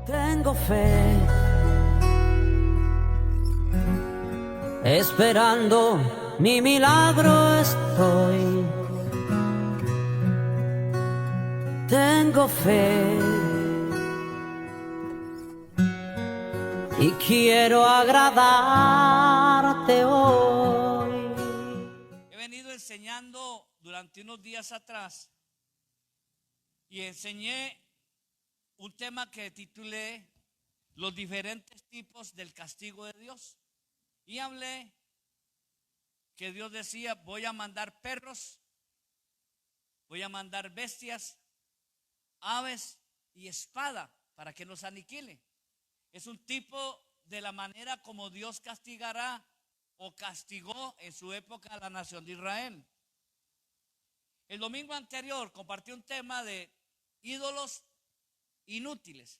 Tengo fe, esperando mi milagro estoy. Tengo fe y quiero agradarte hoy. He venido enseñando durante unos días atrás y enseñé un tema que titulé Los diferentes tipos del castigo de Dios. Y hablé que Dios decía: voy a mandar perros, voy a mandar bestias, aves y espada para que nos aniquile. Es un tipo de la manera como Dios castigará o castigó en su época a la nación de Israel. El domingo anterior compartí un tema de ídolos inútiles.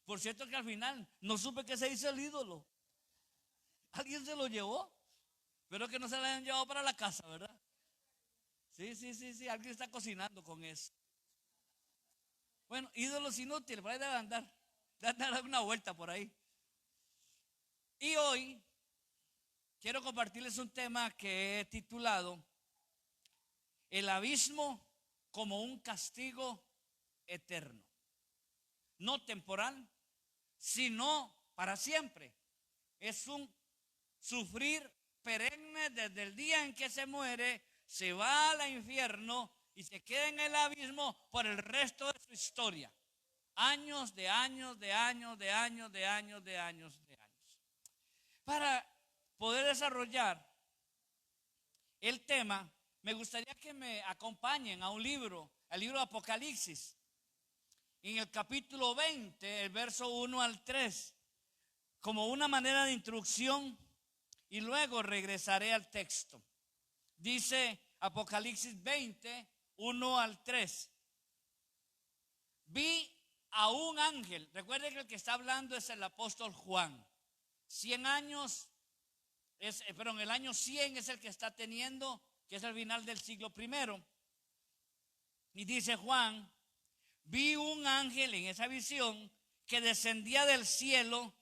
Por cierto que al final no supe qué se hizo el ídolo. ¿Alguien se lo llevó? Espero que no se lo hayan llevado para la casa, ¿verdad? Sí, alguien está cocinando con eso. Bueno, ídolos inútiles, por ahí debe andar. Debe dar una vuelta por ahí. Y hoy quiero compartirles un tema que he titulado El abismo como un castigo eterno. No temporal, sino para siempre. Es un sufrir perenne desde el día en que se muere, se va al infierno y se queda en el abismo por el resto de su historia. Años de años, de años, de años, de años, de años, de años. Para poder desarrollar el tema, me gustaría que me acompañen a un libro, al libro de Apocalipsis. En el capítulo 20, el verso 1 al 3, como una manera de introducción, y luego regresaré al texto. Dice Apocalipsis 20, 1 al 3. Vi a un ángel. Recuerden que el que está hablando es el apóstol Juan. 100 años, el año 100 es el que está teniendo, que es el final del siglo primero. Y dice Juan: vi un ángel en esa visión que descendía del cielo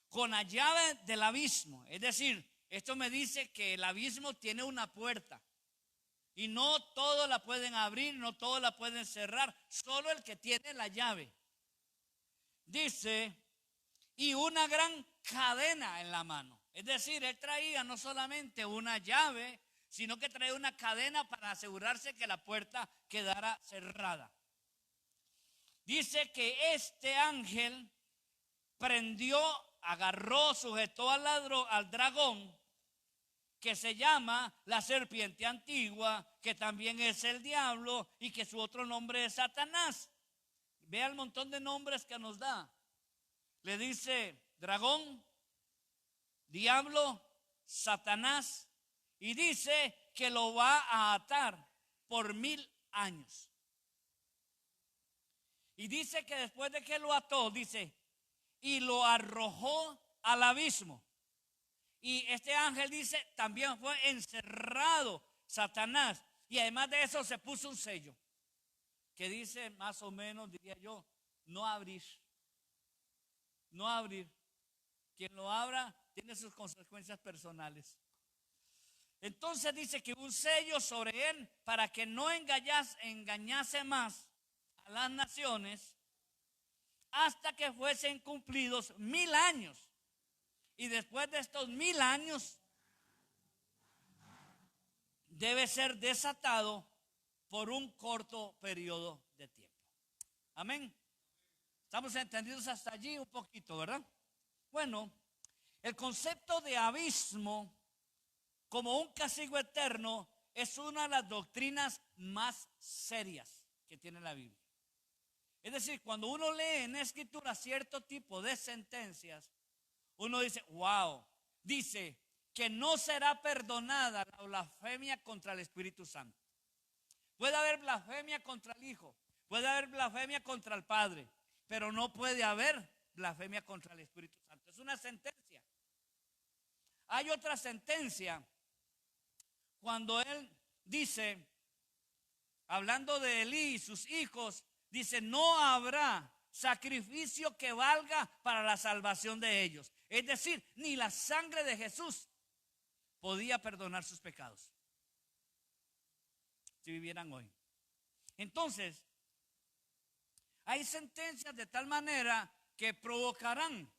con la llave del abismo. Es decir, esto me dice que el abismo tiene una puerta y no todos la pueden abrir, no todos la pueden cerrar, solo el que tiene la llave. Dice, y una gran cadena en la mano. Es decir, él traía no solamente una llave, sino que traía una cadena para asegurarse que la puerta quedara cerrada. Dice que este ángel prendió, agarró, sujetó al dragón, que se llama la serpiente antigua, que también es el diablo y que su otro nombre es Satanás. Vea el montón de nombres que nos da. Le dice dragón, diablo, Satanás, y dice que lo va a atar por 1000 años. Y dice que después de que lo ató, dice, y lo arrojó al abismo. Y este ángel dice, también fue encerrado Satanás. Y además de eso se puso un sello que dice, más o menos, diría yo, no abrir. No abrir. Quien lo abra tiene sus consecuencias personales. Entonces dice que un sello sobre él para que no engañase más a las naciones hasta que fuesen cumplidos 1000 años. Y después de estos 1000 años debe ser desatado por un corto periodo de tiempo. Amén. Estamos entendidos hasta allí un poquito, ¿verdad? Bueno, el concepto de abismo como un castigo eterno es una de las doctrinas más serias que tiene la Biblia. Es decir, cuando uno lee en la Escritura cierto tipo de sentencias, uno dice, wow, dice que no será perdonada la blasfemia contra el Espíritu Santo. Puede haber blasfemia contra el Hijo, puede haber blasfemia contra el Padre, pero no puede haber blasfemia contra el Espíritu Santo. Es una sentencia. Hay otra sentencia cuando él dice, hablando de Elí y sus hijos, dice, no habrá sacrificio que valga para la salvación de ellos. Es decir, ni la sangre de Jesús podía perdonar sus pecados si vivieran hoy. Entonces, hay sentencias de tal manera que provocarán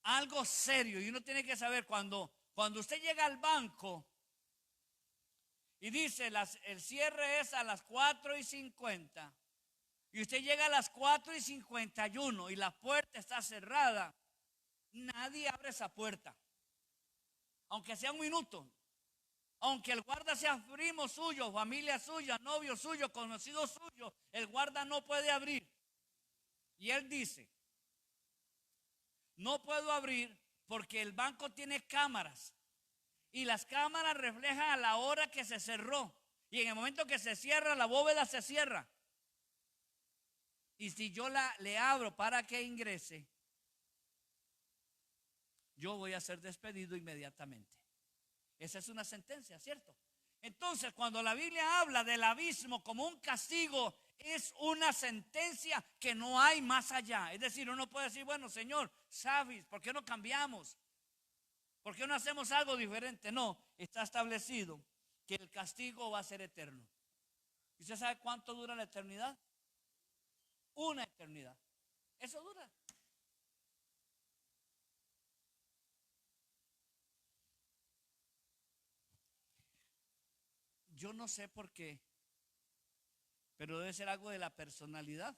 algo serio. Y uno tiene que saber cuando usted llega al banco y dice el cierre es a las 4:50 y usted llega a las 4:51 y la puerta está cerrada, nadie abre esa puerta, aunque sea un minuto. Aunque el guarda sea primo suyo, familia suya, novio suyo, conocido suyo, el guarda no puede abrir. Y él dice, no puedo abrir porque el banco tiene cámaras. Y las cámaras reflejan a la hora que se cerró. Y en el momento que se cierra, la bóveda se cierra. Y si yo le abro para que ingrese, yo voy a ser despedido inmediatamente. Esa es una sentencia, ¿cierto? Entonces, cuando la Biblia habla del abismo como un castigo, es una sentencia que no hay más allá. Es decir, uno puede decir, bueno, Señor, ¿sabes? ¿Por qué no cambiamos? ¿Por qué no hacemos algo diferente? No, está establecido que el castigo va a ser eterno. ¿Y usted sabe cuánto dura la eternidad? Una eternidad. Eso dura. Yo no sé por qué, pero debe ser algo de la personalidad.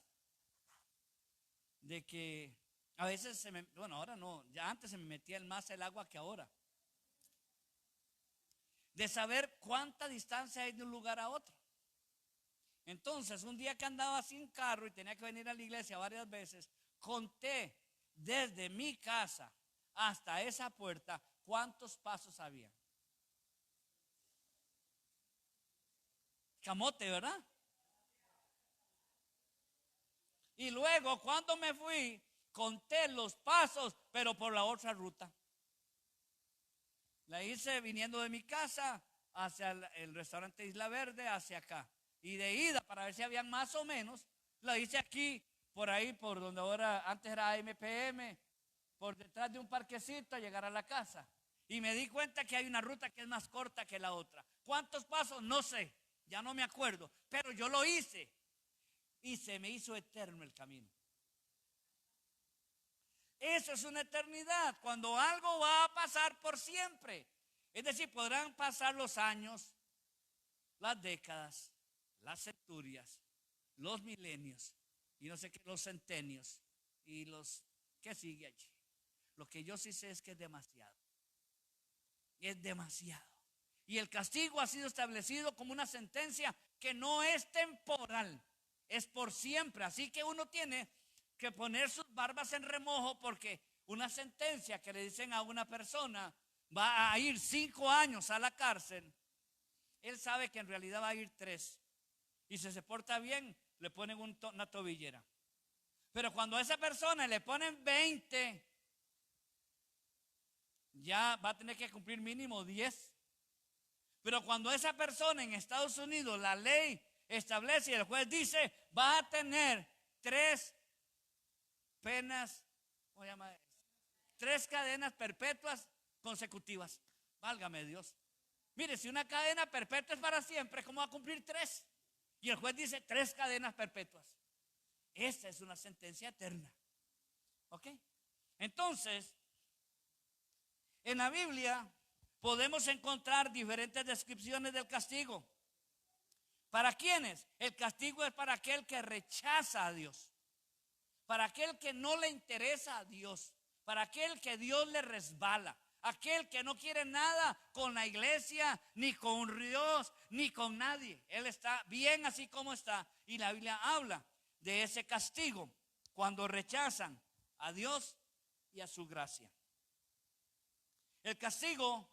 De que a veces bueno, ahora no, ya antes se me metía más el agua que ahora. De saber cuánta distancia hay de un lugar a otro. Entonces, un día que andaba sin carro y tenía que venir a la iglesia varias veces, conté desde mi casa hasta esa puerta cuántos pasos había. Camote, ¿verdad? Y luego cuando me fui, conté los pasos, pero por la otra ruta. La hice viniendo de mi casa hacia el restaurante Isla Verde, hacia acá. Y de ida, para ver si habían más o menos, la hice aquí, por ahí, por donde ahora, antes era MPM, por detrás de un parquecito a llegar a la casa. Y me di cuenta que hay una ruta que es más corta que la otra. ¿Cuántos pasos? No sé, ya no me acuerdo, pero yo lo hice. Y se me hizo eterno el camino. Eso es una eternidad, cuando algo va a pasar por siempre. Es decir, podrán pasar los años, las décadas, las centurias, los milenios, y no sé qué, los centenios, y los que sigue allí. Lo que yo sí sé es que es demasiado. Es demasiado. Y el castigo ha sido establecido como una sentencia que no es temporal, es por siempre. Así que uno tiene que poner sus barbas en remojo, porque una sentencia que le dicen a una persona va a ir 5 años a la cárcel, él sabe que en realidad va a ir 3. Y si se porta bien, le ponen una tobillera. Pero cuando a esa persona le ponen 20, ya va a tener que cumplir mínimo 10. Pero cuando esa persona en Estados Unidos, la ley establece y el juez dice, va a tener 3 penas, ¿cómo se llama? 3 cadenas perpetuas consecutivas. Válgame Dios. Mire, si una cadena perpetua es para siempre, ¿cómo va a cumplir 3? Y el juez dice 3 cadenas perpetuas. Esa es una sentencia eterna. ¿Ok? Entonces, en la Biblia podemos encontrar diferentes descripciones del castigo. ¿Para quiénes? El castigo es para aquel que rechaza a Dios, para aquel que no le interesa a Dios, para aquel que Dios le resbala, aquel que no quiere nada con la iglesia, ni con Dios, ni con nadie. Él está bien así como está. Y la Biblia habla de ese castigo cuando rechazan a Dios y a su gracia. El castigo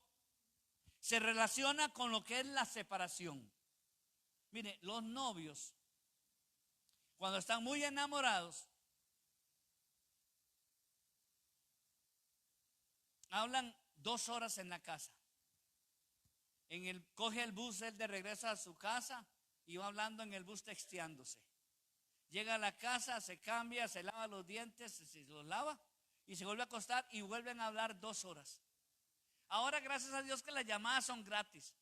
se relaciona con lo que es la separación. Mire, los novios, cuando están muy enamorados, hablan 2 horas en la casa. Coge el bus él de regreso a su casa y va hablando en el bus texteándose. llega a la casa, se cambia, se lava los dientes, se los lava y se vuelve a acostar y vuelven a hablar 2 horas. Ahora, gracias a Dios que las llamadas son gratis.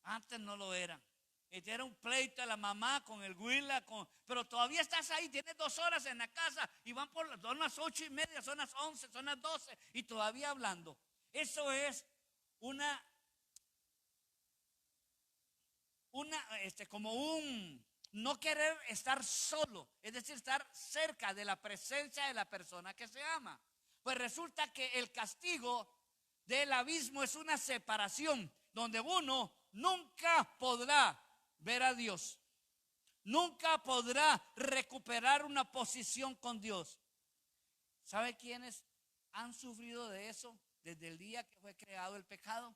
Antes no lo eran. Este era un pleito de la mamá con el huila, pero todavía estás ahí, tienes 2 horas en la casa y son las 8:30, son las 11, son las 12 y todavía hablando. Eso es como un no querer estar solo, es decir, estar cerca de la presencia de la persona que se ama. Pues resulta que el castigo del abismo es una separación donde uno nunca podrá ver a Dios, nunca podrá recuperar una posición con Dios. ¿Sabe quiénes han sufrido de eso desde el día que fue creado el pecado?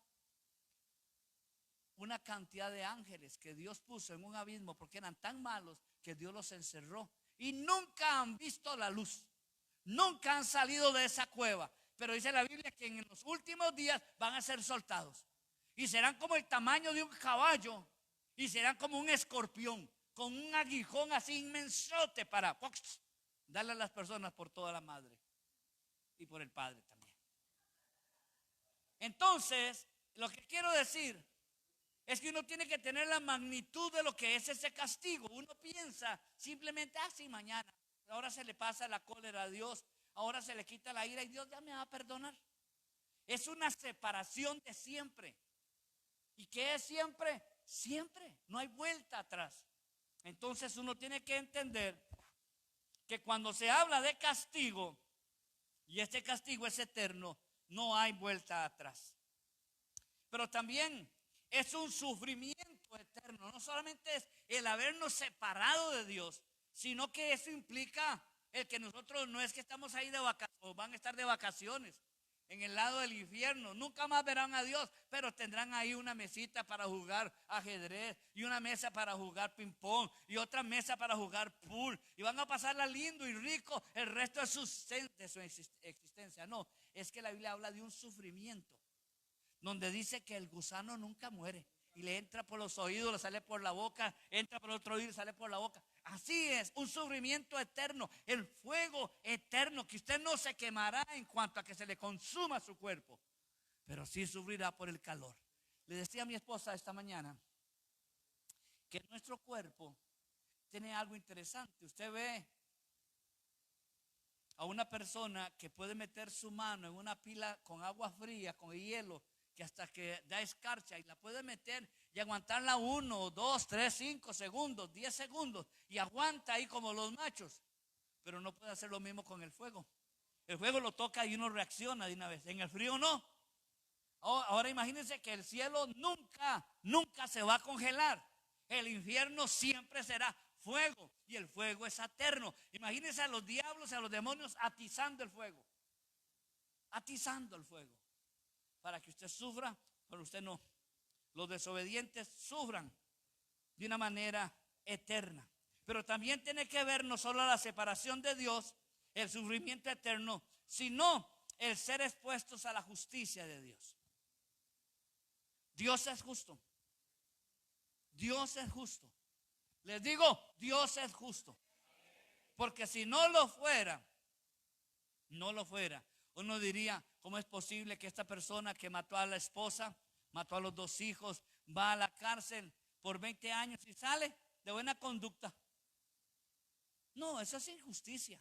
Una cantidad de ángeles que Dios puso en un abismo porque eran tan malos que Dios los encerró y nunca han visto la luz, nunca han salido de esa cueva. Pero dice la Biblia que en los últimos días van a ser soltados y serán como el tamaño de un caballo y serán como un escorpión con un aguijón así inmensote para darle a las personas por toda la madre y por el padre también. Entonces, lo que quiero decir es que uno tiene que tener la magnitud de lo que es ese castigo. Uno piensa simplemente, sí, mañana, ahora se le pasa la cólera a Dios, ahora se le quita la ira y Dios ya me va a perdonar. Es una separación de siempre. ¿Y qué es siempre? Siempre, no hay vuelta atrás. Entonces uno tiene que entender que cuando se habla de castigo, y este castigo es eterno, no hay vuelta atrás. Pero también es un sufrimiento eterno. No solamente es el habernos separado de Dios, sino que eso implica el que nosotros no es que estamos ahí de vacaciones o van a estar de vacaciones en el lado del infierno. Nunca más verán a Dios, pero tendrán ahí una mesita para jugar ajedrez y una mesa para jugar ping pong y otra mesa para jugar pool y van a pasarla lindo y rico el resto de su existencia. No, es que la Biblia habla de un sufrimiento donde dice que el gusano nunca muere y le entra por los oídos, le sale por la boca, entra por el otro oído y sale por la boca. Así es, un sufrimiento eterno, el fuego eterno, que usted no se quemará en cuanto a que se le consuma su cuerpo, pero sí sufrirá por el calor. Le decía a mi esposa esta mañana que nuestro cuerpo tiene algo interesante. Usted ve a una persona que puede meter su mano en una pila con agua fría, con hielo, que hasta que da escarcha y la puede meter y aguantarla 1, 2, 3, 5 segundos, 10 segundos y aguanta ahí como los machos, pero no puede hacer lo mismo con el fuego. El fuego lo toca y uno reacciona de una vez, en el frío no. Ahora imagínense que el cielo nunca se va a congelar. El infierno siempre será fuego y el fuego es eterno. Imagínense a los diablos, a los demonios atizando el fuego, atizando el fuego. Para que usted sufra, pero usted no. Los desobedientes sufran de una manera eterna. Pero también tiene que ver no solo la separación de Dios, el sufrimiento eterno, sino el ser expuestos a la justicia de Dios. Dios es justo. Dios es justo. Les digo, Dios es justo. Porque si no lo fuera, uno diría, ¿cómo es posible que esta persona que mató a la esposa, mató a los 2 hijos, va a la cárcel por 20 años y sale de buena conducta? No, eso es injusticia.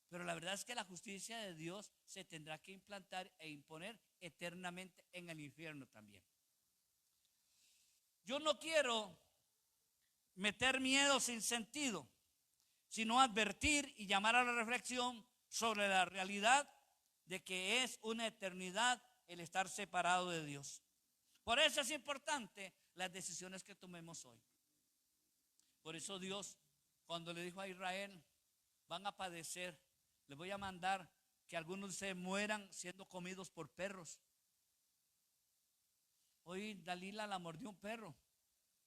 Pero la verdad es que la justicia de Dios se tendrá que implantar e imponer eternamente en el infierno también. Yo no quiero meter miedo sin sentido, sino advertir y llamar a la reflexión sobre la realidad de que es una eternidad el estar separado de Dios. Por eso es importante las decisiones que tomemos hoy. Por eso Dios, cuando le dijo a Israel, van a padecer, les voy a mandar que algunos se mueran siendo comidos por perros. Hoy Dalila la mordió un perro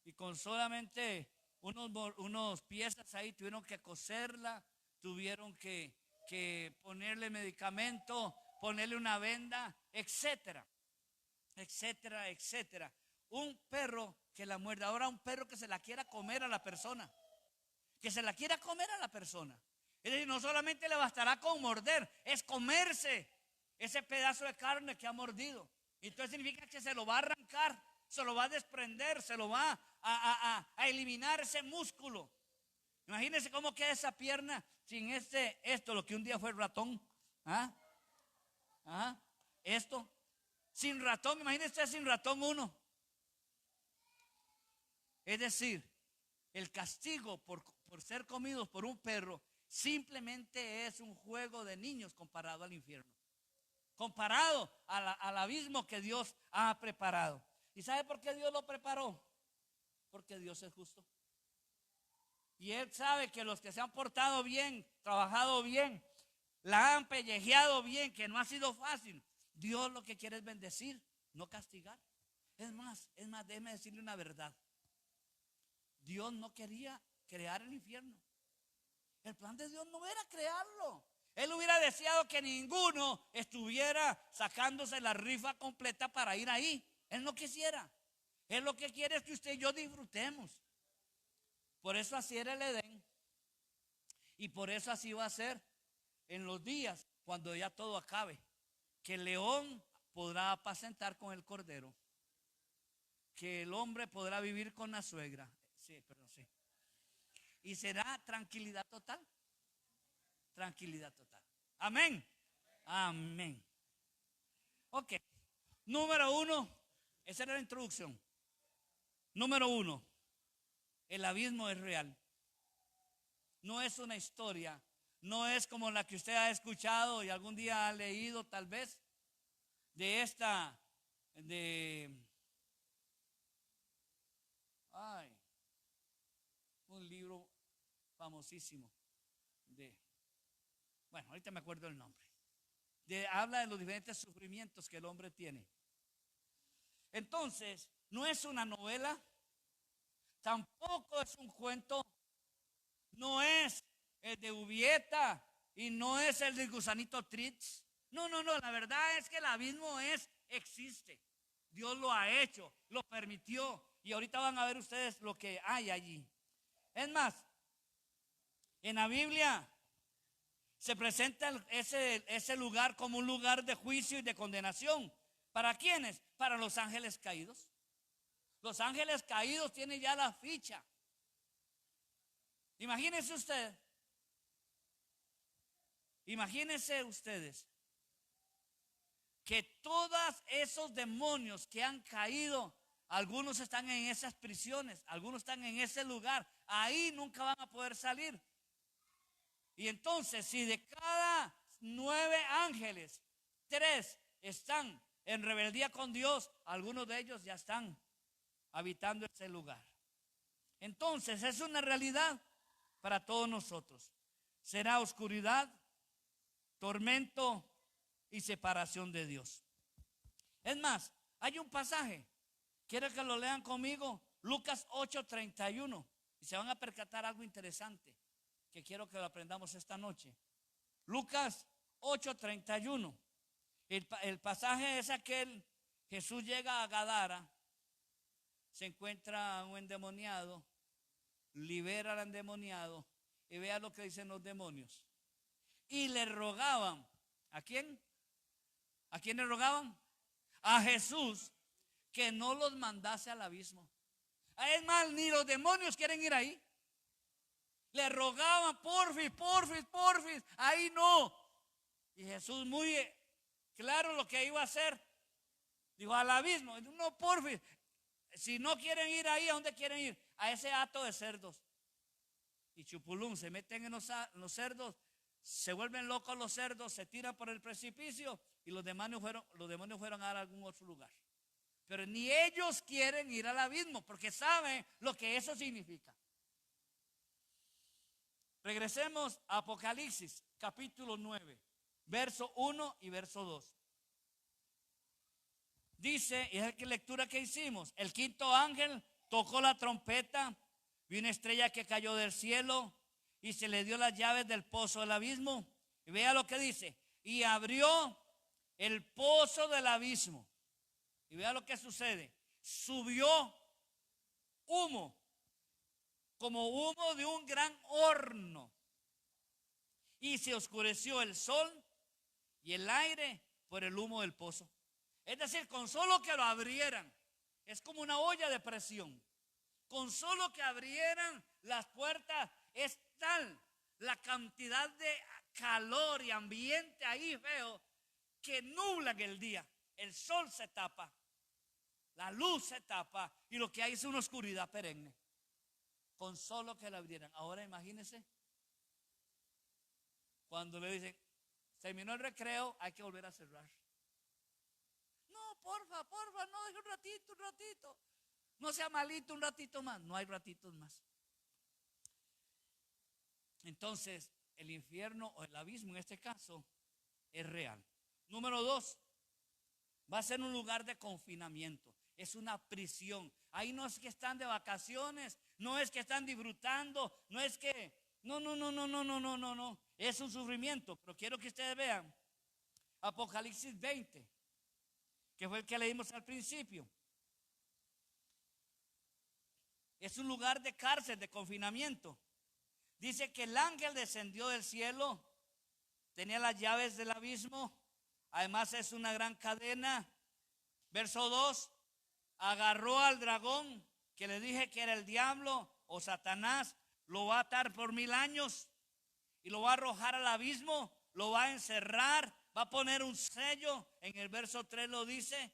y con solamente unos piezas ahí tuvieron que coserla, tuvieron que ponerle medicamento, ponerle una venda, etcétera, etcétera, etcétera. Un perro que la muerde, ahora un perro que se la quiera comer a la persona. que se la quiera comer a la persona. Es decir, no solamente le bastará con morder, es comerse ese pedazo de carne que ha mordido. Y entonces significa que se lo va a arrancar, se lo va a desprender, se lo va a eliminar ese músculo. Imagínense cómo queda esa pierna sin esto, lo que un día fue el ratón. ¿Ah? ¿Ah? Esto, sin ratón, imagínense sin ratón uno. Es decir, el castigo por ser comidos por un perro simplemente es un juego de niños comparado al infierno, comparado al abismo que Dios ha preparado. ¿Y sabe por qué Dios lo preparó? Porque Dios es justo. Y Él sabe que los que se han portado bien, trabajado bien, la han pellejeado bien, que no ha sido fácil, Dios lo que quiere es bendecir, no castigar. Es más, déjeme decirle una verdad. Dios no quería crear el infierno. El plan de Dios no era crearlo. Él hubiera deseado que ninguno estuviera sacándose la rifa completa para ir ahí. Él no quisiera. Él lo que quiere es que usted y yo disfrutemos. Por eso así era el Edén. Y por eso así va a ser en los días cuando ya todo acabe. Que el león podrá apacentar con el cordero. Que el hombre podrá vivir con la suegra. Sí, perdón, sí. Y será tranquilidad total. Tranquilidad total. Amén. Amén. Ok. Número 1. Esa era la introducción. Número 1. El abismo es real. No es una historia. No es como la que usted ha escuchado y algún día ha leído tal vez. Un libro famosísimo bueno, ahorita me acuerdo el nombre. Habla de los diferentes sufrimientos que el hombre tiene. Entonces, no es una novela, tampoco es un cuento, no es el de Ubieta y no es el de Gusanito Tritz. No, la verdad es que el abismo existe. Dios lo ha hecho, lo permitió y ahorita van a ver ustedes lo que hay allí. Es más, en la Biblia se presenta ese lugar como un lugar de juicio y de condenación. ¿Para quiénes? Para los ángeles caídos. Los ángeles caídos tienen ya la ficha. Imagínense ustedes que todos esos demonios que han caído, algunos están en esas prisiones, algunos están en ese lugar, ahí nunca van a poder salir. Y entonces, si de cada 9 ángeles, 3 están en rebeldía con Dios, algunos de ellos ya están habitando ese lugar. Entonces, es una realidad para todos nosotros. Será oscuridad, tormento y separación de Dios. Es más, hay un pasaje, quiero que lo lean conmigo, Lucas 8:31, y se van a percatar algo interesante que quiero que lo aprendamos esta noche. Lucas 8:31. El pasaje es aquel: Jesús llega a Gadara, se encuentra a un endemoniado, libera al endemoniado y vea lo que dicen los demonios. Y le rogaban, ¿a quién? ¿A quién le rogaban? A Jesús, que no los mandase al abismo. Es más, ni los demonios quieren ir ahí. Le rogaban, porfis, ahí no. Y Jesús, muy claro lo que iba a hacer, dijo: al abismo. No, porfis, si no quieren ir ahí, ¿a dónde quieren ir? A ese hato de cerdos. Y chupulum, se meten en los cerdos, se vuelven locos los cerdos, se tiran por el precipicio y los demonios fueron a algún otro lugar. Pero ni ellos quieren ir al abismo porque saben lo que eso significa. Regresemos a Apocalipsis, capítulo 9, verso 1 y verso 2. Dice, y es la lectura que hicimos: el quinto ángel tocó la trompeta, vi una estrella que cayó del cielo y se le dio las llaves del pozo del abismo. Y vea lo que dice: y abrió el pozo del abismo. Y vea lo que sucede: subió humo como humo de un gran horno, y se oscureció el sol y el aire por el humo del pozo. Es decir, con solo que lo abrieran, es como una olla de presión. Con solo que abrieran las puertas, es tal la cantidad de calor y ambiente ahí feo que nublan el día. El sol se tapa, la luz se tapa y lo que hay es una oscuridad perenne. Con solo que la abrieran. Ahora imagínense cuando le dicen, terminó el recreo, hay que volver a cerrar. No, porfa, no, deje un ratito. No sea malito, un ratito más. No hay ratitos más. Entonces, el infierno o el abismo en este caso es real. Número 2, va a ser un lugar de confinamiento. Es una prisión. Ahí no es que están de vacaciones, no es que están disfrutando, no es que, no. Es un sufrimiento. Pero quiero que ustedes vean Apocalipsis 20, que fue el que leímos al principio. Es un lugar de cárcel, de confinamiento. Dice que el ángel descendió del cielo, tenía las llaves del abismo, además es una gran cadena. Verso 2, agarró al dragón, que le dije que era el diablo o Satanás, lo va a atar por 1000 años y lo va a arrojar al abismo, lo va a encerrar, va a poner un sello, en el verso 3 lo dice,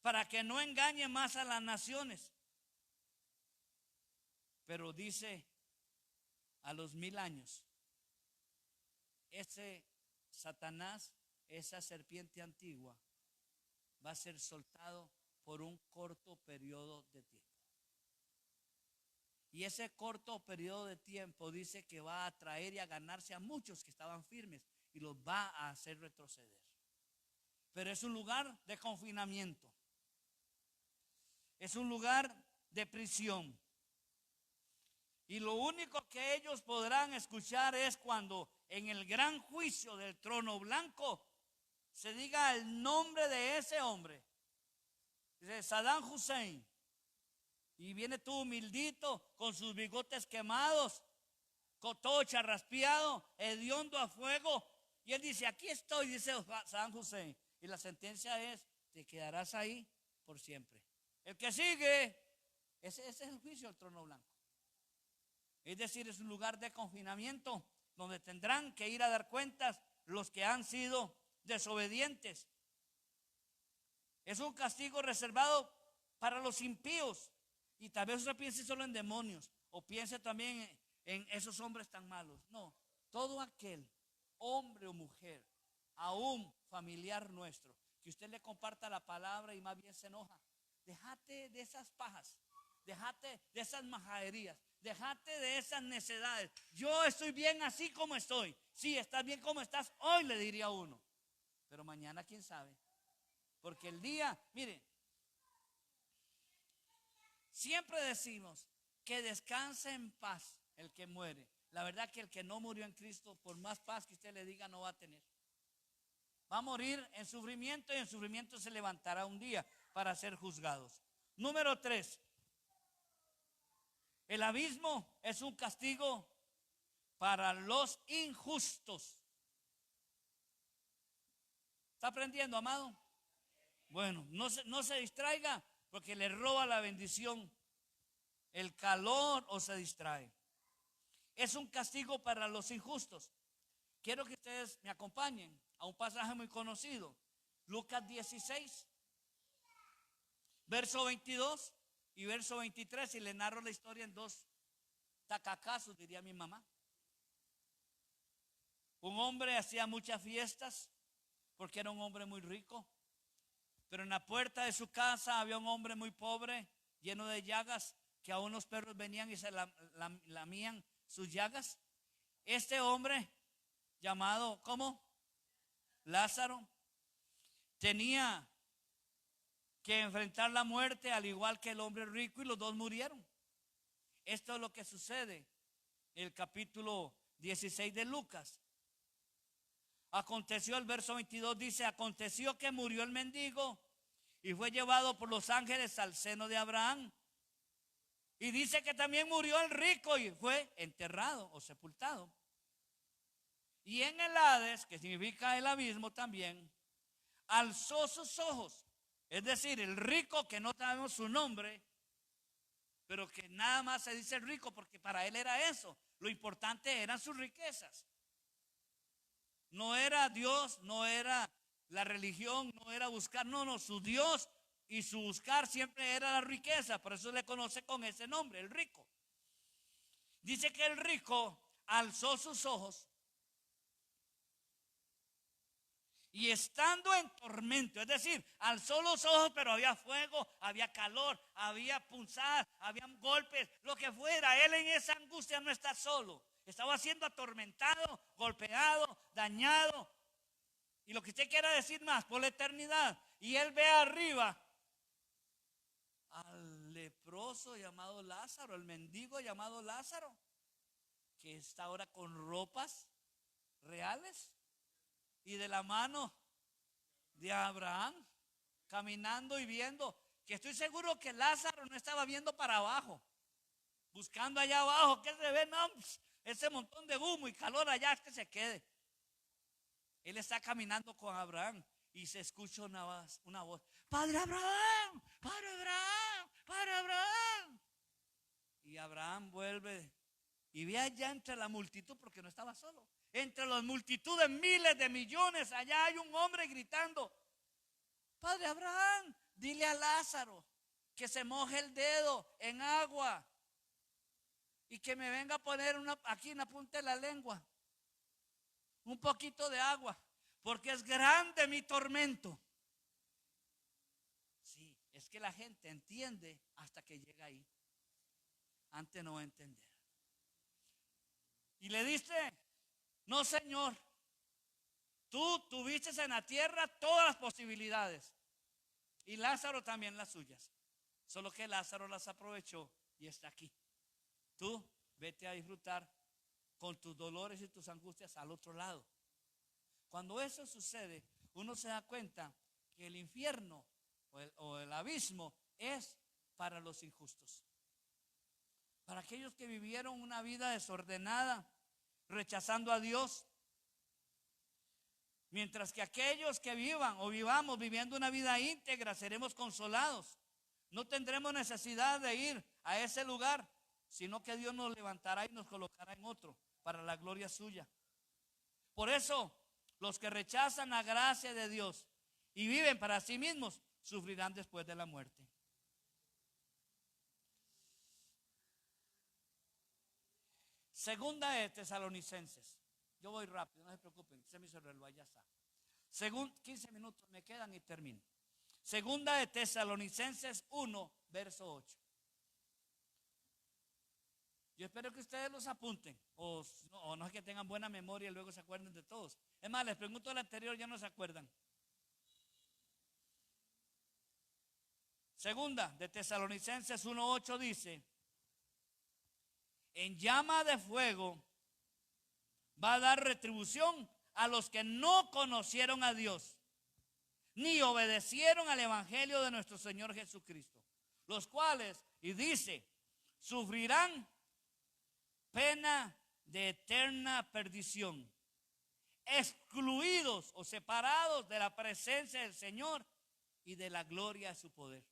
para que no engañe más a las naciones. Pero dice, a los 1000 años, ese Satanás, esa serpiente antigua, va a ser soltado por un corto periodo de tiempo. Y ese corto periodo de tiempo dice que va a atraer y a ganarse a muchos que estaban firmes y los va a hacer retroceder. Pero es un lugar de confinamiento. Es un lugar de prisión. Y lo único que ellos podrán escuchar es cuando en el gran juicio del trono blanco se diga el nombre de ese hombre. Dice Saddam Hussein. Y viene todo humildito con sus bigotes quemados, con todo charraspeado, hediondo a fuego. Y él dice, aquí estoy, dice Saddam Hussein. Y la sentencia es, te quedarás ahí por siempre. El que sigue, ese es el juicio del trono blanco. Es decir, es un lugar de confinamiento donde tendrán que ir a dar cuentas los que han sido desobedientes. Es un castigo reservado para los impíos. Y tal vez usted piense solo en demonios o piense también en esos hombres tan malos. No, todo aquel hombre o mujer, aún familiar nuestro, que usted le comparta la palabra y más bien se enoja. Déjate de esas pajas, déjate de esas majaderías, déjate de esas necedades. Yo estoy bien así como estoy. Sí, estás bien como estás hoy, le diría uno. Pero mañana quién sabe. Porque el día, mire, siempre decimos que descanse en paz el que muere. La verdad que el que no murió en Cristo, por más paz que usted le diga, no va a tener. Va a morir en sufrimiento y en sufrimiento se levantará un día para ser juzgados. Número 3. El abismo es un castigo para los injustos. ¿Está aprendiendo, amado? Bueno, no se distraiga porque le roba la bendición, el calor o se distrae. Es un castigo para los injustos. Quiero que ustedes me acompañen a un pasaje muy conocido. Lucas 16, verso 22 y verso 23. Y le narro la historia en 2 tacacazos, diría mi mamá. Un hombre hacía muchas fiestas porque era un hombre muy rico. Pero en la puerta de su casa había un hombre muy pobre, lleno de llagas, que aún los perros venían y se lamían sus llagas. Este hombre, llamado, ¿cómo? Lázaro, tenía que enfrentar la muerte al igual que el hombre rico y los dos murieron. Esto es lo que sucede en el capítulo 16 de Lucas. Aconteció, el verso 22 dice, aconteció que murió el mendigo y fue llevado por los ángeles al seno de Abraham. Y dice que también murió el rico y fue enterrado o sepultado. Y en el Hades, que significa el abismo también, alzó sus ojos. Es decir, el rico, que no sabemos su nombre, pero que nada más se dice rico porque para él era eso. Lo importante eran sus riquezas. No era Dios, no era la religión, no era buscar, no, su Dios y su buscar siempre era la riqueza. Por eso le conoce con ese nombre, el rico. Dice que el rico alzó sus ojos y estando en tormento, es decir, alzó los ojos, pero había fuego, había calor, había punzadas, había golpes, lo que fuera. Él en esa angustia no está solo. Estaba siendo atormentado, golpeado, dañado. Y lo que usted quiera decir más, por la eternidad. Y él ve arriba al leproso llamado Lázaro, el mendigo llamado Lázaro, que está ahora con ropas reales y de la mano de Abraham, caminando y viendo, que estoy seguro que Lázaro no estaba viendo para abajo, buscando allá abajo, que se ve, no, ese montón de humo y calor allá, que se quede. Él está caminando con Abraham y se escucha una voz, Padre Abraham, Padre Abraham, Padre Abraham. Y Abraham vuelve y ve allá entre la multitud, porque no estaba solo. Entre las multitudes, miles de millones, allá hay un hombre gritando, Padre Abraham, dile a Lázaro que se moje el dedo en agua y que me venga a poner aquí en la punta de la lengua un poquito de agua, porque es grande mi tormento. Sí, es que la gente entiende hasta que llega ahí. Antes no va a entender. Y le dice, no, Señor, tú tuviste en la tierra todas las posibilidades y Lázaro también las suyas, solo que Lázaro las aprovechó y está aquí. Tú vete a disfrutar con tus dolores y tus angustias al otro lado. Cuando eso sucede, uno se da cuenta que el infierno o el abismo es para los injustos, para aquellos que vivieron una vida desordenada, rechazando a Dios. Mientras que aquellos que vivan o vivamos viviendo una vida íntegra, seremos consolados. No tendremos necesidad de ir a ese lugar, sino que Dios nos levantará y nos colocará en otro para la gloria suya. Por eso, los que rechazan la gracia de Dios y viven para sí mismos, sufrirán después de la muerte. Segunda de Tesalonicenses. Yo voy rápido, no se preocupen, se me hizo el reloj, ya está. 15 minutos me quedan y termino. Segunda de Tesalonicenses 1, verso 8. Yo espero que ustedes los apunten, o no es que tengan buena memoria y luego se acuerden de todos. Es más, les pregunto el anterior, ya no se acuerdan. Segunda de Tesalonicenses 1:8 dice, en llama de fuego va a dar retribución a los que no conocieron a Dios, ni obedecieron al evangelio de nuestro Señor Jesucristo, los cuales, y dice, sufrirán pena de eterna perdición, excluidos o separados de la presencia del Señor y de la gloria de su poder.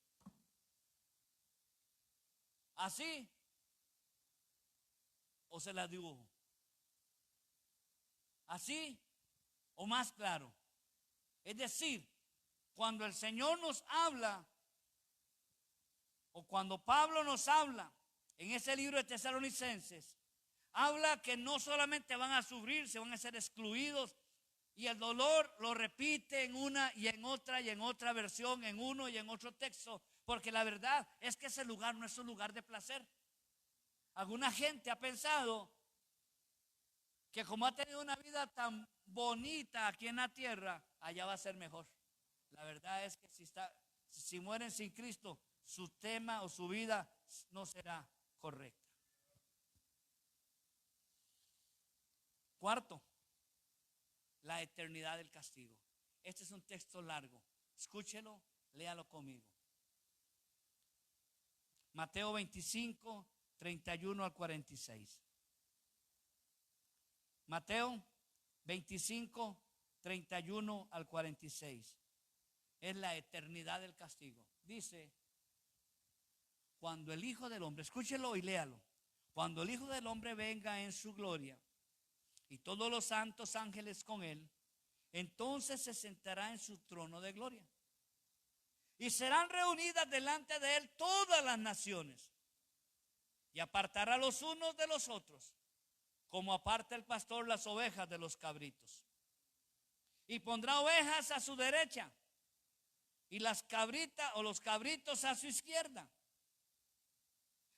Así, o se la dibujo, así o más claro. Es decir, cuando el Señor nos habla, o cuando Pablo nos habla en ese libro de Tesalonicenses, habla que no solamente van a sufrir, se van a ser excluidos, y el dolor lo repite en una y en otra versión, en uno y en otro texto, porque la verdad es que ese lugar no es un lugar de placer. Alguna gente ha pensado que como ha tenido una vida tan bonita aquí en la tierra, allá va a ser mejor. La verdad es que si mueren sin Cristo, su tema o su vida no será correcta. Cuarto, la eternidad del castigo. Este es un texto largo. Escúchelo, léalo conmigo. Mateo 25, 31 al 46. Mateo 25, 31 al 46. Es la eternidad del castigo. Dice, cuando el Hijo del Hombre, escúchelo y léalo. Cuando el Hijo del Hombre venga en su gloria y todos los santos ángeles con él, entonces se sentará en su trono de gloria. Y serán reunidas delante de él todas las naciones. Y apartará los unos de los otros, como aparta el pastor las ovejas de los cabritos. Y pondrá ovejas a su derecha y las cabritas o los cabritos a su izquierda.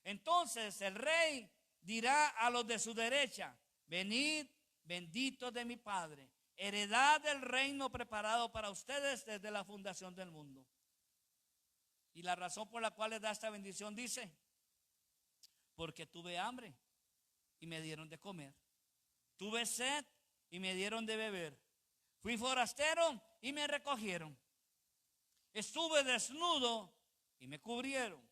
Entonces el rey dirá a los de su derecha: venid, benditos de mi Padre, heredad del reino preparado para ustedes desde la fundación del mundo. Y la razón por la cual les da esta bendición dice: porque tuve hambre y me dieron de comer, tuve sed y me dieron de beber, fui forastero y me recogieron, estuve desnudo y me cubrieron,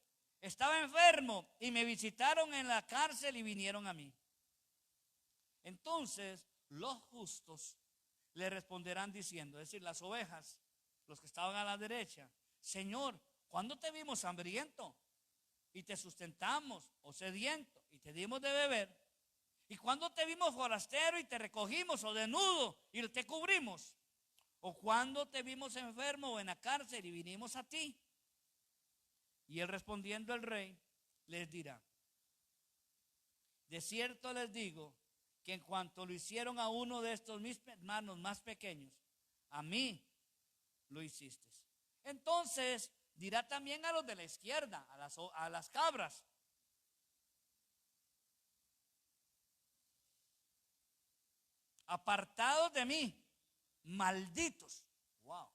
estaba enfermo y me visitaron en la cárcel y vinieron a mí. Entonces los justos le responderán diciendo, es decir, las ovejas, los que estaban a la derecha: Señor, ¿cuándo te vimos hambriento y te sustentamos, o sediento y te dimos de beber? ¿Y cuándo te vimos forastero y te recogimos, o desnudo y te cubrimos? ¿O cuándo te vimos enfermo o en la cárcel y vinimos a ti? Y él, respondiendo el rey, les dirá: de cierto les digo que en cuanto lo hicieron a uno de estos mis hermanos más pequeños, a mí lo hiciste. Entonces dirá también a los de la izquierda, a las cabras: apartados de mí, malditos, wow,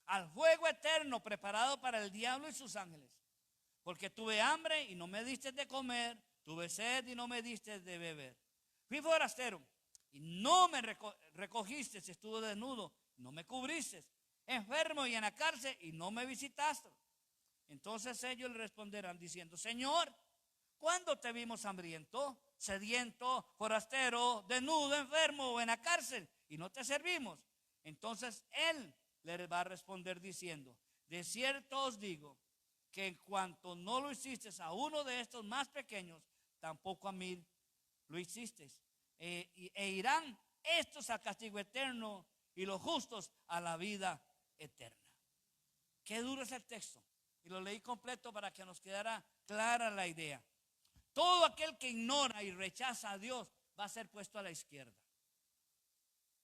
al fuego eterno preparado para el diablo y sus ángeles. Porque tuve hambre y no me diste de comer, tuve sed y no me diste de beber, fui forastero y no me recogiste, si estuve desnudo, no me cubriste, enfermo y en la cárcel y no me visitaste. Entonces ellos le responderán diciendo: Señor, ¿cuándo te vimos hambriento, sediento, forastero, desnudo, enfermo o en la cárcel y no te servimos? Entonces él les va a responder diciendo: de cierto os digo que en cuanto no lo hiciste a uno de estos más pequeños, tampoco a mí lo hiciste. E irán estos al castigo eterno y los justos a la vida eterna. Qué duro es el texto, y lo leí completo para que nos quedara clara la idea. Todo aquel que ignora y rechaza a Dios va a ser puesto a la izquierda.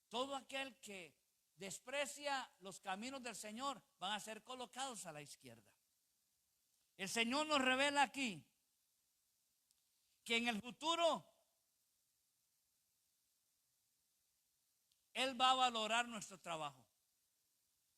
Todo aquel que desprecia los caminos del Señor van a ser colocados a la izquierda. El Señor nos revela aquí que en el futuro Él va a valorar nuestro trabajo.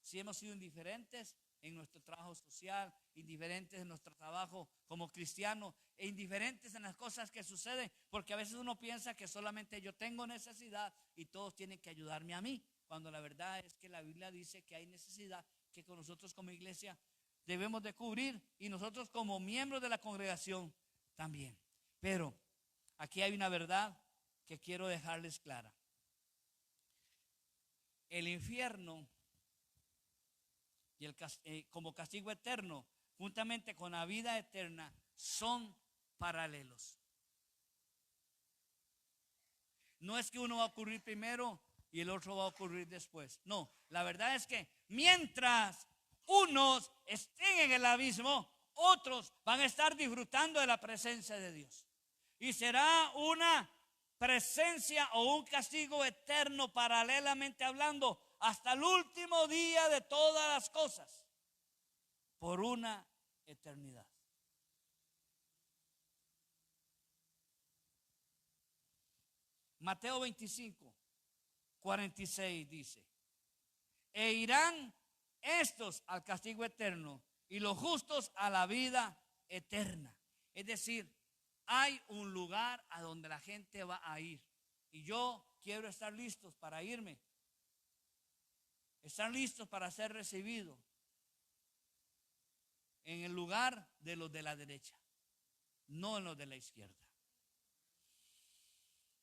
Si hemos sido indiferentes en nuestro trabajo social, indiferentes en nuestro trabajo como cristianos, e indiferentes en las cosas que suceden, porque a veces uno piensa que solamente yo tengo necesidad y todos tienen que ayudarme a mí, cuando la verdad es que la Biblia dice que hay necesidad que con nosotros como iglesia debemos de cubrir, y nosotros como miembros de la congregación también. Pero aquí hay una verdad que quiero dejarles clara. El infierno y como castigo eterno, juntamente con la vida eterna, son paralelos. No es que uno va a ocurrir primero y el otro va a ocurrir después. No, la verdad es que mientras unos estén en el abismo, otros van a estar disfrutando de la presencia de Dios. Y será una presencia o un castigo eterno, paralelamente hablando, hasta el último día de todas las cosas, por una eternidad. Mateo 25, 46 dice: e irán estos al castigo eterno y los justos a la vida eterna. Es decir, hay un lugar a donde la gente va a ir, y yo quiero estar listos para irme, estar listos para ser recibido en el lugar de los de la derecha, no en los de la izquierda.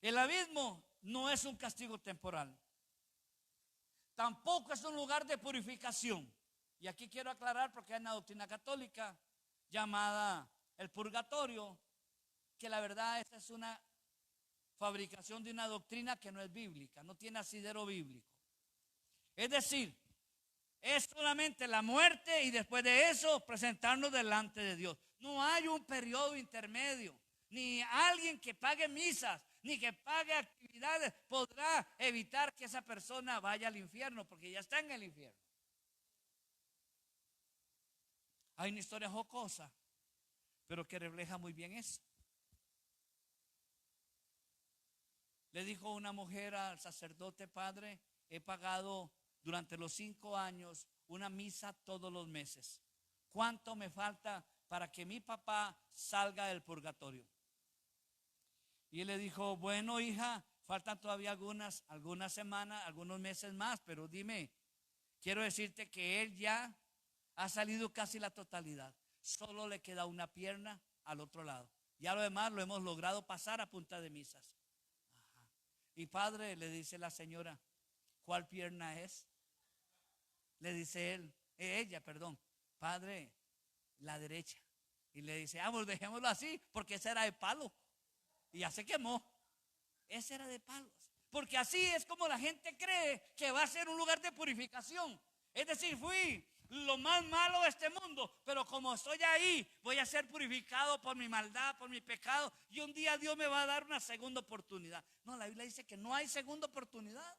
El abismo no es un castigo temporal, tampoco es un lugar de purificación. Y aquí quiero aclarar, porque hay una doctrina católica llamada el purgatorio, que la verdad esta es una fabricación de una doctrina que no es bíblica, no tiene asidero bíblico. Es decir, es solamente la muerte y después de eso presentarnos delante de Dios. No hay un periodo intermedio, ni alguien que pague misas, ni que pague actividades podrá evitar que esa persona vaya al infierno, porque ya está en el infierno. Hay una historia jocosa, pero que refleja muy bien eso. Le dijo una mujer al sacerdote: padre, he pagado durante los 5 años una misa todos los meses. ¿Cuánto me falta para que mi papá salga del purgatorio? Y él le dijo: bueno, hija, faltan todavía algunas semanas, algunos meses más, pero dime, quiero decirte que él ya ha salido casi la totalidad. Solo le queda una pierna al otro lado. Ya lo demás lo hemos logrado pasar a punta de misas. Ajá. Y padre, le dice la señora, ¿cuál pierna es? Le dice ella, padre, la derecha. Y le dice: pues dejémoslo así, porque esa era de palo. Y ya se quemó. Esa era de palos. Porque así es como la gente cree que va a ser un lugar de purificación. Es decir, fui lo más malo de este mundo, pero como estoy ahí, voy a ser purificado por mi maldad, por mi pecado, y un día Dios me va a dar una segunda oportunidad. No, la Biblia dice que no hay segunda oportunidad.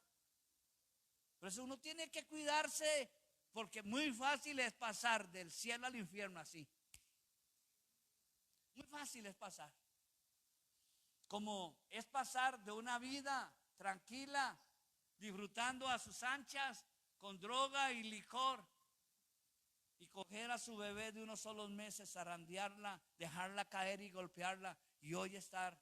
Por eso uno tiene que cuidarse, porque muy fácil es pasar del cielo al infierno así. Muy fácil es pasar. Como es pasar de una vida tranquila, disfrutando a sus anchas, con droga y licor, y coger a su bebé de unos solos meses, zarandearla, dejarla caer y golpearla, y hoy estar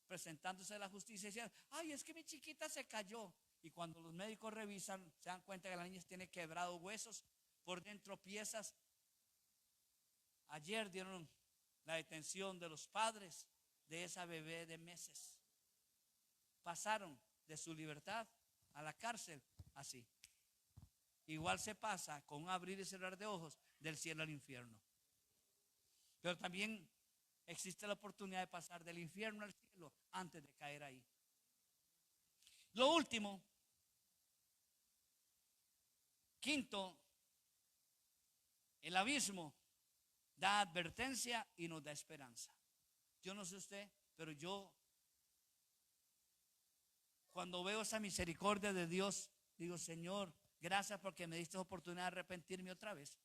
presentándose a la justicia y decir: ay, es que mi chiquita se cayó. Y cuando los médicos revisan, se dan cuenta que la niña tiene quebrados huesos, por dentro piezas. Ayer dieron la detención de los padres de esa bebé de meses. Pasaron de su libertad a la cárcel así. Igual se pasa con un abrir y cerrar de ojos del cielo al infierno. Pero también existe la oportunidad de pasar del infierno al cielo antes de caer ahí. Lo último, quinto, el abismo da advertencia y nos da esperanza. Yo no sé usted, pero yo cuando veo esa misericordia de Dios, digo: Señor, gracias porque me diste oportunidad de arrepentirme otra vez.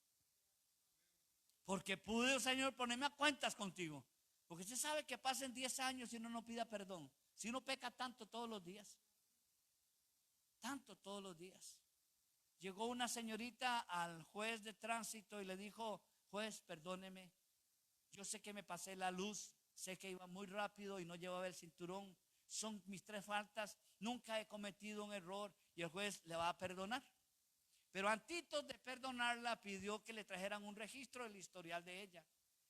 Porque pude, Señor, ponerme a cuentas contigo. Porque usted sabe que pasen 10 años y uno no pida perdón. Si uno peca tanto todos los días. Tanto todos los días. Llegó una señorita al juez de tránsito y le dijo: juez, perdóneme. Yo sé que me pasé la luz. Sé que iba muy rápido y no llevaba el cinturón. Son mis 3 faltas. Nunca he cometido un error. Y el juez le va a perdonar. Pero antes de perdonarla, pidió que le trajeran un registro del historial de ella.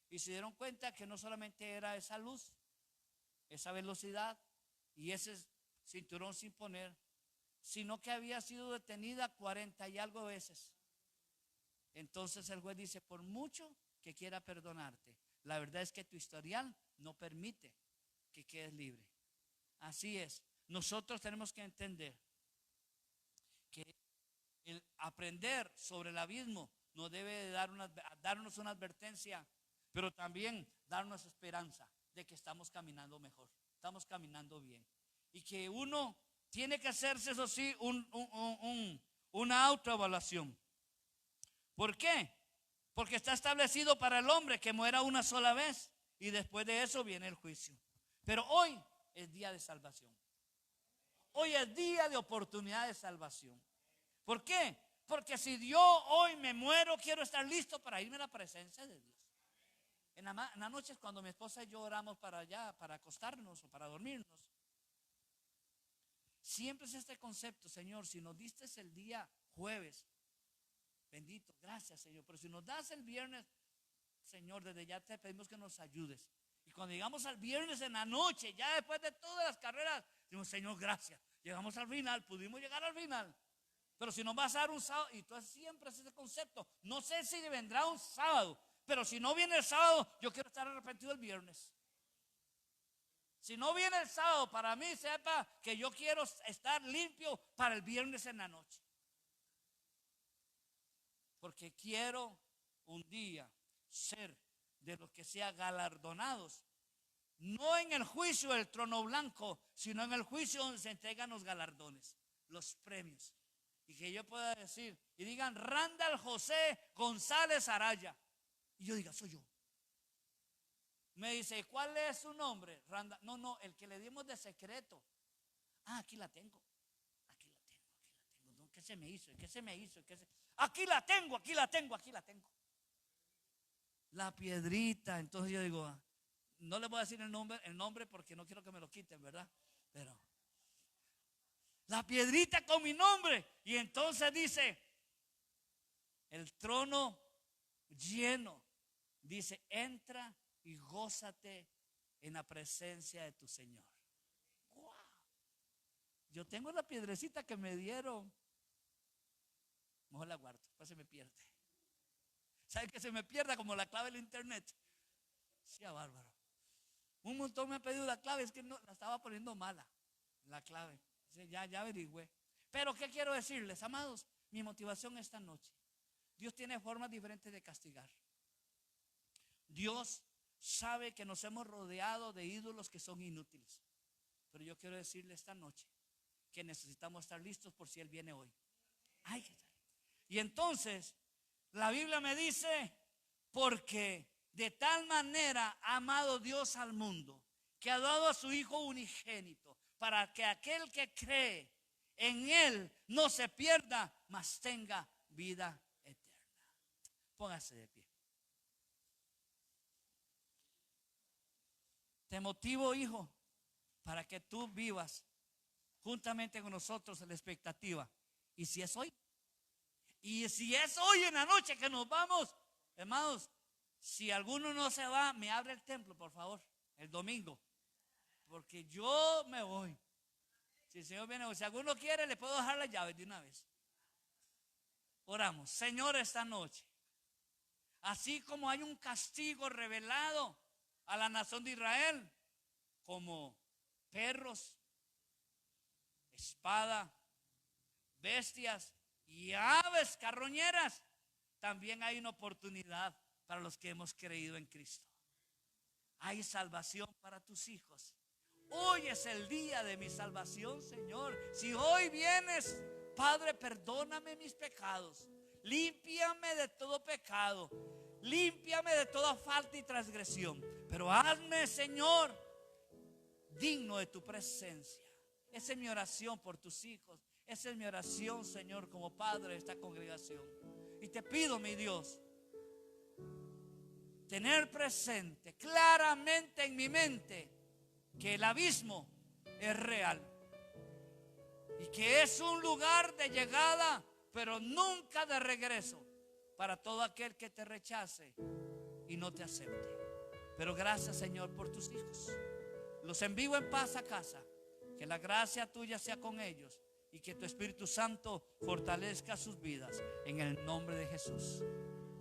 Y se dieron cuenta que no solamente era esa luz, esa velocidad y ese cinturón sin poner, sino que había sido detenida 40 y algo veces. Entonces el juez dice: por mucho que quiera perdonarte, la verdad es que tu historial no permite que quedes libre. Así es. Nosotros tenemos que entender que el aprender sobre el abismo nos debe de darnos una advertencia, pero también darnos esperanza de que estamos caminando mejor, estamos caminando bien. Y que uno tiene que hacerse, eso sí, una autoevaluación. ¿Por qué? Porque está establecido para el hombre que muera una sola vez y después de eso viene el juicio. Pero hoy es día de salvación. Hoy es día de oportunidad de salvación. ¿Por qué? Porque si yo hoy me muero, quiero estar listo para irme a la presencia de Dios. En las noches cuando mi esposa y yo oramos para allá, para acostarnos o para dormirnos, siempre es este concepto: Señor, si nos diste el día jueves, bendito, gracias, Señor, pero si nos das el viernes, Señor, desde ya te pedimos que nos ayudes. Y cuando llegamos al viernes en la noche, ya después de todas las carreras, decimos, Señor, gracias. Llegamos al final, pudimos llegar al final. Pero si nos vas a dar un sábado, y tú siempre es ese concepto. No sé si vendrá un sábado, pero si no viene el sábado, yo quiero estar arrepentido el viernes. Si no viene el sábado, para mí sepa que yo quiero estar limpio para el viernes en la noche. Porque quiero un día ser de los que sean galardonados. No en el juicio del trono blanco, sino en el juicio donde se entregan los galardones, los premios. Y que yo pueda decir, y digan Randall José González Araya. Y yo diga, soy yo. Me dice, ¿cuál es su nombre? Randall. No, el que le dimos de secreto. Aquí la tengo. No, ¿qué se me hizo? Aquí la tengo. La piedrita. Entonces yo digo, no le voy a decir el nombre porque no quiero que me lo quiten, ¿verdad? Pero la piedrita con mi nombre. Y entonces dice, el trono lleno. Dice, entra y gózate en la presencia de tu Señor. ¡Wow! Yo tengo la piedrecita que me dieron. Mejor la guardo, después se me pierde. ¿Sabe que se me pierda como la clave del internet? Sí, bárbaro. Un montón me ha pedido la clave, es que no, la estaba poniendo mala, la clave. Ya averigüé. Pero ¿qué quiero decirles, amados? Mi motivación esta noche. Dios tiene formas diferentes de castigar. Dios sabe que nos hemos rodeado de ídolos que son inútiles. Pero yo quiero decirle esta noche que necesitamos estar listos por si Él viene hoy. Y entonces la Biblia me dice, porque de tal manera ha amado Dios al mundo, que ha dado a su Hijo unigénito, para que aquel que cree en Él no se pierda, mas tenga vida eterna. Póngase de pie. Te motivo, hijo, para que tú vivas juntamente con nosotros en la expectativa. Y si es hoy en la noche que nos vamos, hermanos, si alguno no se va, me abre el templo, por favor, el domingo, porque yo me voy. Si el Señor viene, si alguno quiere, le puedo dejar las llaves de una vez. Oramos. Señor, esta noche, así como hay un castigo revelado a la nación de Israel, como perros, espada, bestias y aves carroñeras, también hay una oportunidad para los que hemos creído en Cristo. Hay salvación para tus hijos. Hoy es el día de mi salvación, Señor. Si hoy vienes, Padre, perdóname mis pecados, límpiame de todo pecado, límpiame de toda falta y transgresión, pero hazme, Señor, digno de tu presencia. Esa es mi oración por tus hijos. Esa es mi oración, Señor, como Padre de esta congregación. Y te pido, mi Dios, tener presente claramente en mi mente que el abismo es real y que es un lugar de llegada, pero nunca de regreso para todo aquel que te rechace y no te acepte. Pero gracias, Señor, por tus hijos. Los envío en paz a casa. Que la gracia tuya sea con ellos y que tu Espíritu Santo fortalezca sus vidas en el nombre de Jesús.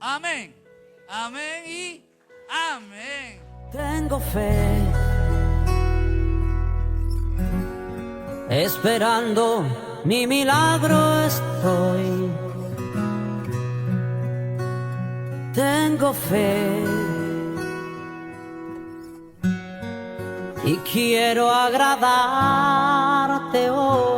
Amén, amén y amén. Tengo fe, esperando mi milagro estoy. Tengo fe y quiero agradarte hoy.